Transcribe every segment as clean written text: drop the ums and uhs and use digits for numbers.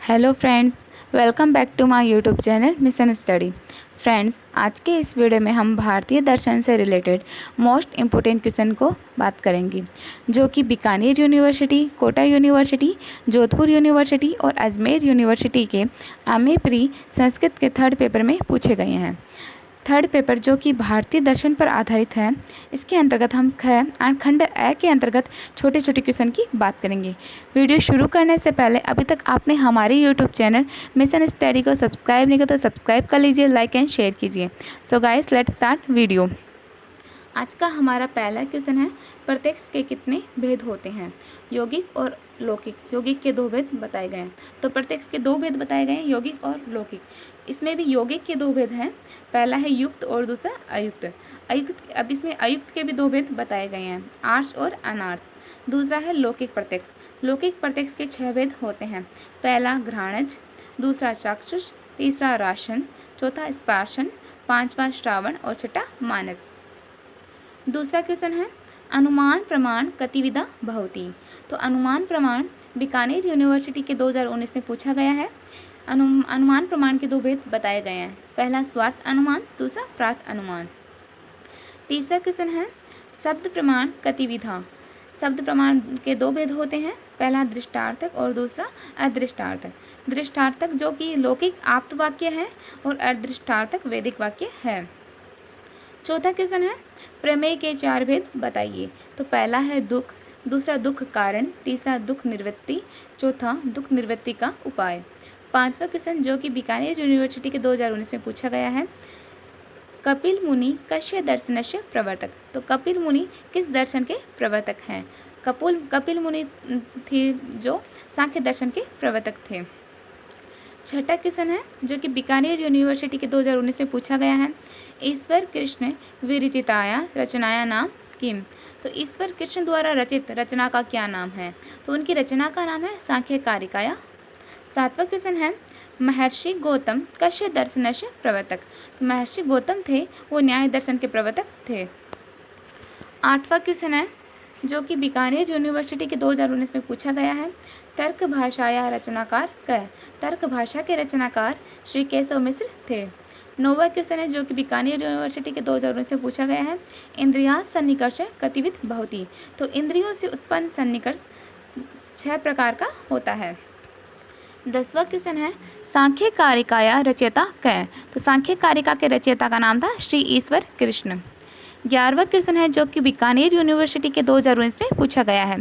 Hello friends, welcome back to my YouTube channel mission study. Friends, आज के इस video में हम भारतीय दर्शन से रिलेटेड मोस्ट इम्पोर्टेंट क्वेश्चन को बात करेंगे, जो कि Bikaner university, Kota university, Jodhpur university और अजमेर यूनिवर्सिटी के एमए प्री संस्कृत के थर्ड पेपर में पूछे गए हैं। थर्ड पेपर जो कि भारतीय दर्शन पर आधारित है, इसके अंतर्गत हम खंड ए के अंतर्गत छोटे छोटे क्वेश्चन की बात करेंगे। वीडियो शुरू करने से पहले अभी तक आपने हमारे यूट्यूब चैनल मिशन स्टडी को सब्सक्राइब नहीं किया तो सब्सक्राइब कर लीजिए, लाइक एंड शेयर कीजिए। So guys, let's start video. आज का हमारा पहला क्वेश्चन है, प्रत्यक्ष के कितने भेद होते हैं? यौगिक और लौकिक। यौगिक के दो भेद बताए गए हैं। तो प्रत्यक्ष के दो भेद बताए गए हैं, यौगिक और लौकिक। इसमें भी यौगिक के दो भेद हैं, पहला है युक्त और दूसरा अयुक्त। अब इसमें अयुक्त के भी दो भेद बताए गए हैं, आर्ष और अनार्ष। दूसरा है लौकिक प्रत्यक्ष। लौकिक प्रत्यक्ष के 6 भेद होते हैं, पहला घ्राणज, दूसरा चाक्षुष, तीसरा राशन, चौथा स्पर्शन, पांचवा श्रावण और छठा मानस। दूसरा क्वेश्चन है, अनुमान प्रमाण कतिविधा भवति। तो अनुमान प्रमाण बीकानेर यूनिवर्सिटी के 2019 में पूछा गया है। अनुमान प्रमाण के दो भेद बताए गए हैं, पहला स्वार्थ अनुमान, दूसरा प्रार्थ अनुमान। तीसरा क्वेश्चन है, शब्द प्रमाण कतिविधा। शब्द प्रमाण के दो भेद होते हैं, पहला दृष्टार्थक और दूसरा अदृष्टार्थक। दृष्टार्थक जो कि लौकिक आप्त वाक्य है और अदृष्टार्थक वैदिक वाक्य है। चौथा क्वेश्चन है, प्रमेय के 4 भेद बताइए। तो पहला है दुख, दूसरा दुख कारण, तीसरा दुख निवृत्ति, चौथा दुख निवृत्ति का उपाय। पांचवा क्वेश्चन जो कि बीकानेर यूनिवर्सिटी के 2019 में पूछा गया है, कपिल मुनि कस्य दर्शनस्य प्रवर्तक। तो कपिल मुनि किस दर्शन के प्रवर्तक हैं? कपिल मुनि थे जो सांख्य दर्शन के प्रवर्तक थे। छठा क्वेश्चन है जो कि बीकानेर यूनिवर्सिटी के 2019 में पूछा गया है, ईश्वर कृष्ण विरचिताया रचनाया नाम किम। तो ईश्वर कृष्ण द्वारा रचित रचना का क्या नाम है? तो उनकी रचना का नाम है सांख्य कारिकाया। सातवां क्वेश्चन है, महर्षि गौतम कस्य दर्शनस्य प्रवर्तक। तो महर्षि गौतम थे वो न्याय दर्शन के प्रवर्तक थे। आठवां क्वेश्चन है जो कि बीकानेर यूनिवर्सिटी के 2019 में पूछा गया है, तर्क भाषाया रचनाकार क। तर्क भाषा के रचनाकार श्री केशव मिश्र थे। नौवां क्वेश्चन है जो कि बीकानेर यूनिवर्सिटी के 2019 में पूछा गया है, इंद्रियात् सन्निकर्ष कतिविध भवति। तो इंद्रियों से उत्पन्न सन्निकर्ष 6 प्रकार का होता है। 10वां क्वेश्चन है, सांख्य कारिकाया रचयिता क। तो सांख्य कारिका के रचयिता का नाम था श्री ईश्वर कृष्ण। 11वां क्वेश्चन है जो कि बीकानेर यूनिवर्सिटी के 2019 में पूछा गया है,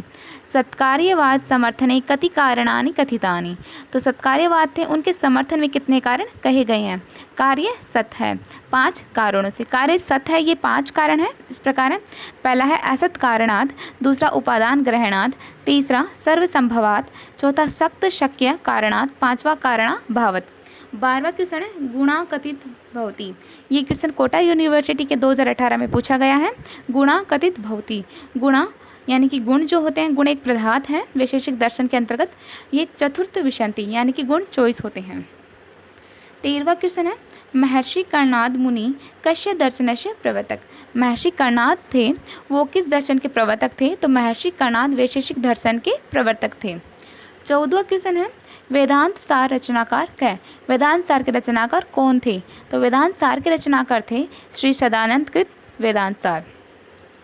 सत्कार्यवाद समर्थने कति कारणानि कथितानि। तो सत्कार्यवाद थे, उनके समर्थन में कितने कारण कहे गए हैं? कार्य सत है 5 कारणों से। कार्य सत है, ये 5 कारण है, इस प्रकार है। पहला है असत कारणात्, दूसरा उपादान ग्रहणात्, तीसरा सर्वसंभवात्, चौथा सक्त शक्य कारणात्, पांचवा कारणा भावत। 12वां क्वेश्चन है, गुणा कथित भवति। ये क्वेश्चन कोटा यूनिवर्सिटी के 2018 में पूछा गया है। गुणा कथित भवति, गुणा यानी कि गुण जो होते हैं, गुण एक पदार्थ है वैशेषिक दर्शन के अंतर्गत, ये चतुर्थ विशंति यानी कि गुण 24 होते हैं। 13वां क्वेश्चन है, महर्षि कर्णाद मुनि कस्य दर्शनस्य प्रवर्तक। महर्षि कर्णाद थे वो किस दर्शन के प्रवर्तक थे? तो महर्षि कर्णाद वैशेषिक दर्शन के प्रवर्तक थे। 14वां क्वेश्चन है, वेदांत सार रचनाकार क। वेदांत सार के रचनाकार कौन थे? तो वेदांत सार के रचनाकार थे श्री सदानंद कृत वेदांत सार,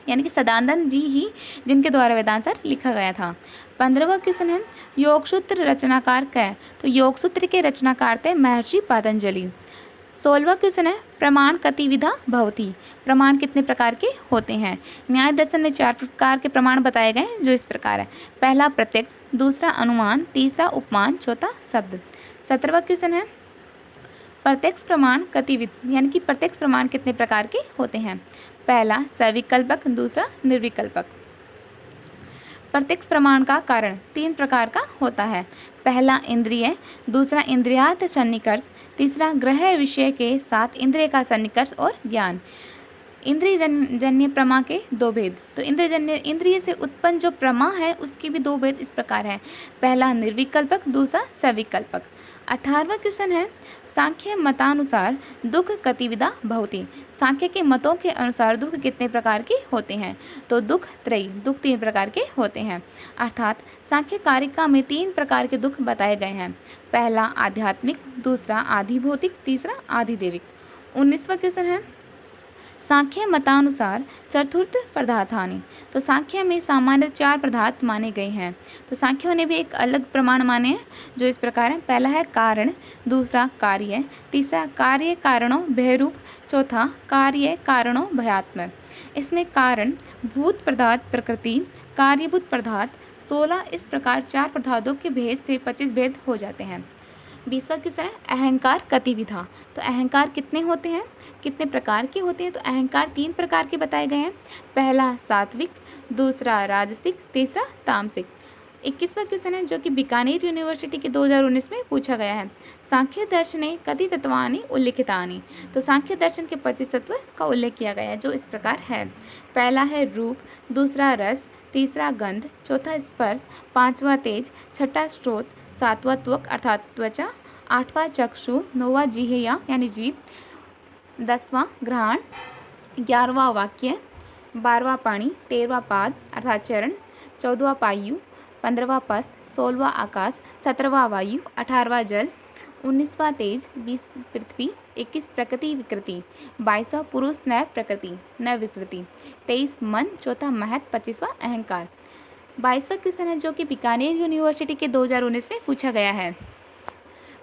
यानी कि सदानंद जी ही जिनके द्वारा वेदांत सार लिखा गया था। 15वां क्वेश्चन है, योगसूत्र रचनाकार क। तो योगसूत्र के रचनाकार थे महर्षि पतंजलि। 16वां क्वेश्चन है, प्रमाण कतिविधा भवति। प्रमाण कितने प्रकार के होते हैं? न्याय दर्शन में 4 प्रकार के प्रमाण बताए गए हैं जो इस प्रकार है, पहला प्रत्यक्ष, दूसरा अनुमान, तीसरा उपमान, चौथा शब्द। 17वां क्वेश्चन है, प्रत्यक्ष प्रमाण कतिविध यानी कि प्रत्यक्ष प्रमाण कितने प्रकार के होते हैं? पहला सविकल्पक, दूसरा निर्विकल्पक। प्रत्यक्ष प्रमाण का कारण 3 प्रकार का होता है, पहला इंद्रिय, दूसरा इंद्रियार्थ सन्निकर्ष, तीसरा ग्रह विषय के साथ इंद्रिय का सन्निकर्ष और ज्ञान। इंद्रिय जन्य प्रमा के 2 भेद। तो इंद्रिय से उत्पन्न जो प्रमा है उसके भी 2 भेद इस प्रकार है, पहला निर्विकल्पक, दूसरा सविकल्पक। 18वां क्वेश्चन है सांख्य मतानुसार दुख कतिविधा भवति। सांख्य के मतों के अनुसार दुख कितने प्रकार के होते हैं? तो दुख त्रयी, दुख 3 प्रकार के होते हैं। अर्थात सांख्य कारिका में 3 प्रकार के दुख बताए गए हैं। पहला आध्यात्मिक, दूसरा आधि भौतिक, तीसरा आधि दैविक। 19वां क्वेश्चन है सांख्य मतानुसार चतुर्थ पदार्थानि। तो सांख्य में सामान्य 4 पदार्थ माने गए हैं। तो सांख्यों ने भी एक अलग प्रमाण माने हैं जो इस प्रकार है। पहला है कारण, दूसरा कार्य, तीसरा कार्य कारणों भयरूप, चौथा कार्य कारणों भयात्मक। इसमें कारण, भूत पदार्थ प्रकृति, कार्यभूत पदार्थ 16, इस प्रकार 4 पदार्थों के भेद से 25 भेद हो जाते हैं। 20वां क्वेश्चन है अहंकार कतिविधा। तो अहंकार कितने होते हैं, कितने प्रकार के होते हैं? तो अहंकार 3 प्रकार के बताए गए हैं। पहला सात्विक, दूसरा राजसिक, तीसरा तामसिक। 21वां क्वेश्चन है जो कि बीकानेर यूनिवर्सिटी के 2019 में पूछा गया है। सांख्य दर्शने कति तत्वानि उल्लिखितानि। तो सांख्य दर्शन के 25 तत्व का उल्लेख किया गया है जो इस प्रकार है। पहला है रूप, दूसरा रस, तीसरा गंध, चौथा स्पर्श, 5वां तेज, छठा स्रोत, 7वां त्वक अर्थात त्वचा, 8वां चक्षु, 9वां जिह्वा यानी जीभ, 10वां घ्राण, 11वां वाक्य, 12वां पाणी, 13वां पाद अर्थात चरण, 14वां पायु, 15वां पस्त, 16वां आकाश, 17वां वायु, 18वां जल, 19वां तेज, 20 पृथ्वी, 21 प्रकृति विकृति, 22वां पुरुष नैव प्रकृति नैव विकृति, 23 मन, चौथा महत, 25वां अहंकार। 22वां क्वेश्चन है जो कि बीकानेर यूनिवर्सिटी के 2019 में पूछा गया है।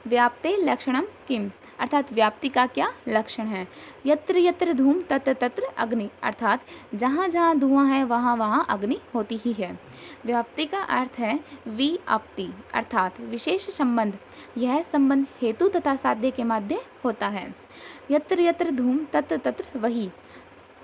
व्याप्ते लक्षणम किम, अर्थात व्याप्ति का क्या लक्षण है? यत्र यत्र धूम तत्र तत्र अग्नि, अर्थात जहाँ जहाँ धुआं है वहाँ वहाँ अग्नि होती ही है। व्याप्ति का अर्थ है विआप्ति, अर्थात विशेष संबंध। यह संबंध हेतु तथा साध्य के मध्य होता है। यत्र यत्र धूम तत्र तत्र वही,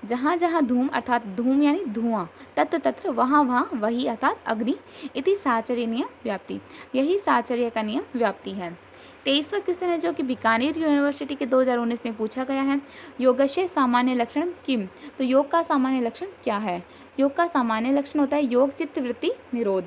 जहाँ जहाँ धूम अर्थात धूम यानी धुआं, तत्र तत्र वहाँ वहाँ वही अर्थात अग्नि, इति साचर्य नियम व्याप्ति, यही साचर्य का नियम व्याप्ति है। 23वां क्वेश्चन है जो कि बीकानेर यूनिवर्सिटी के 2019 में पूछा गया है। योगस्य सामान्य लक्षण किम। तो योग का सामान्य लक्षण क्या है? योग का सामान्य लक्षण होता है योग चित्त वृत्ति निरोध।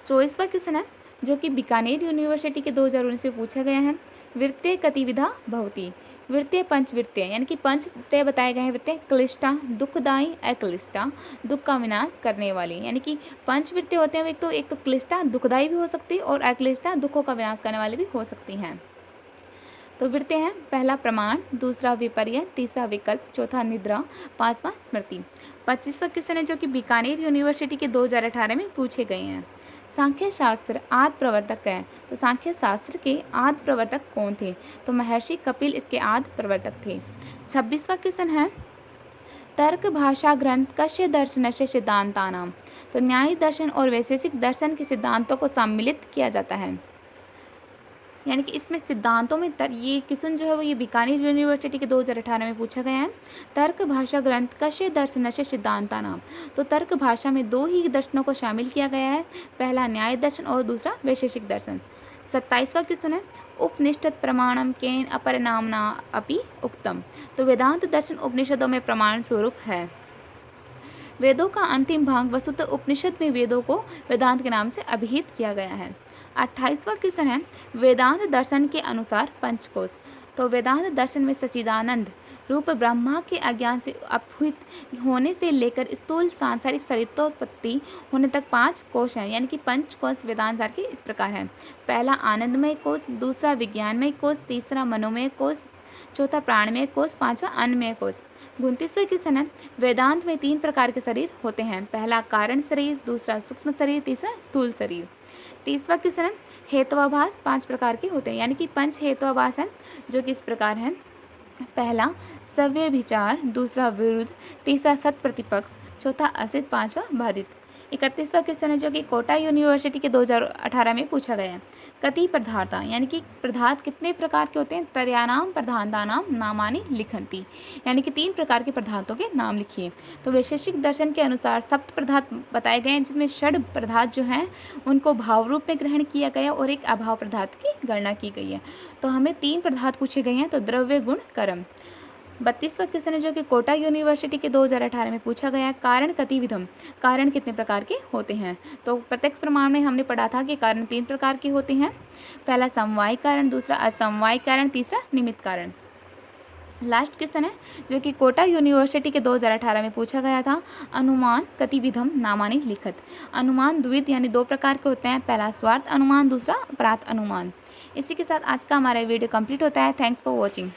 24वां क्वेश्चन है जो कि बीकानेर यूनिवर्सिटी के 2019 में पूछा गया है। वृत्ते कतिविधा भवति। वृत्तीय पंचवृत्तीय यानी कि पंचवृत्तीय बताए गए हैं। वृत्तीय क्लिष्टा, दुखदायी, अक्लिष्टा, दुख का विनाश करने वाली, यानी कि पंचवृत्तीय होते हैं। एक तो क्लिष्टा दुखदायी भी हो सकती है और अक्लिष्टा दुखों का विनाश करने वाली भी हो सकती हैं। तो वृत्तीय हैं पहला प्रमाण, दूसरा विपर्य, तीसरा विकल्प, चौथा निद्रा, 5वां स्मृति। 25वां क्वेश्चन है जो कि बीकानेर यूनिवर्सिटी के 2018 में पूछे गए हैं। सांख्य शास्त्र आदि प्रवर्तक है। तो सांख्य शास्त्र के आदि प्रवर्तक कौन थे? तो महर्षि कपिल इसके आदि प्रवर्तक थे। 26वां क्वेश्चन है तर्क भाषा ग्रंथ कस्य दर्शनस्य सिद्धांतानाम। तो न्याय दर्शन और वैशेषिक दर्शन के सिद्धांतों को सम्मिलित किया जाता है, यानी कि इसमें सिद्धांतों में ये क्वेश्चन जो है वो ये बीकानेर यूनिवर्सिटी के 2018 में पूछा गया है। तर्क भाषा ग्रंथ कस्य दर्शनस्य सिद्धांतानाम। तो तर्क भाषा में 2 ही दर्शनों को शामिल किया गया है, पहला न्याय दर्शन और दूसरा वैशेषिक दर्शन। 27वां क्वेश्चन है उपनिषद प्रमाणम केन अपरिणामना अपि उक्तम। तो वेदांत दर्शन उपनिषदों में प्रमाण स्वरूप है। वेदों का अंतिम भाग वस्तुतः उपनिषद में वेदों को वेदांत के नाम से अभिहित किया गया है। 28वां क्वेश्चन है वेदांत दर्शन के अनुसार पंचकोश। तो वेदांत दर्शन में सच्चिदानंद रूप ब्रह्मा के अज्ञान से अपहृत होने से लेकर स्थूल सांसारिक शरीरोत्पत्ति होने तक 5 कोश हैं, यानी कि पंचकोश वेदांत सार के इस प्रकार हैं। पहला आनंदमय कोश, दूसरा विज्ञानमय कोश, तीसरा मनोमय कोश, चौथा प्राणमय कोश, 5वां अन्नमय कोश। 29वां क्वेश्चन है वेदांत में 3 प्रकार के शरीर होते हैं, पहला कारण शरीर, दूसरा सूक्ष्म शरीर, तीसरा स्थूल शरीर। 30वां क्वेश्चन है हेत्वाभास 5 प्रकार के होते हैं, यानी कि 5 हेत्वाभास हैं जो कि इस प्रकार हैं। पहला सव्य विचार, दूसरा विरुद्ध, तीसरा सत प्रतिपक्ष, चौथा असित, 5वां बाधित। 31वां क्वेश्चन है जो कि कोटा यूनिवर्सिटी के 2018 में पूछा गया है। कति पदार्था, यानी कि पदार्थ कितने प्रकार के होते हैं? त्रयाणाम पदार्थानाम नामानि लिखन्ति, यानी कि 3 प्रकार के पदार्थों के नाम लिखिए। तो वैशेषिक दर्शन के अनुसार सप्त पदार्थ बताए गए हैं, जिसमें षड पदार्थ जो हैं उनको भाव रूप में ग्रहण किया गया और एक अभाव पदार्थ की गणना की गई है। तो हमें 3 पदार्थ पूछे गए हैं, तो द्रव्य, गुण, कर्म। 32वां क्वेश्चन है जो कि कोटा यूनिवर्सिटी के 2018 में पूछा गया है। कारण कतिविधम, कारण कितने प्रकार के होते हैं? तो प्रत्यक्ष प्रमाण में हमने पढ़ा था कि कारण 3 प्रकार के होते हैं। पहला समवायी कारण, दूसरा असमवायी कारण, तीसरा निमित्त कारण। लास्ट क्वेश्चन है जो कि कोटा यूनिवर्सिटी के 2018 में पूछा गया था। अनुमान कतिविधम नामानि लिखत। अनुमान द्विविध यानी 2 प्रकार के होते हैं। पहला स्वार्थ अनुमान, दूसरा अपराध अनुमान। इसी के साथ आज का हमारा वीडियो कंप्लीट होता है। Thanks for watching.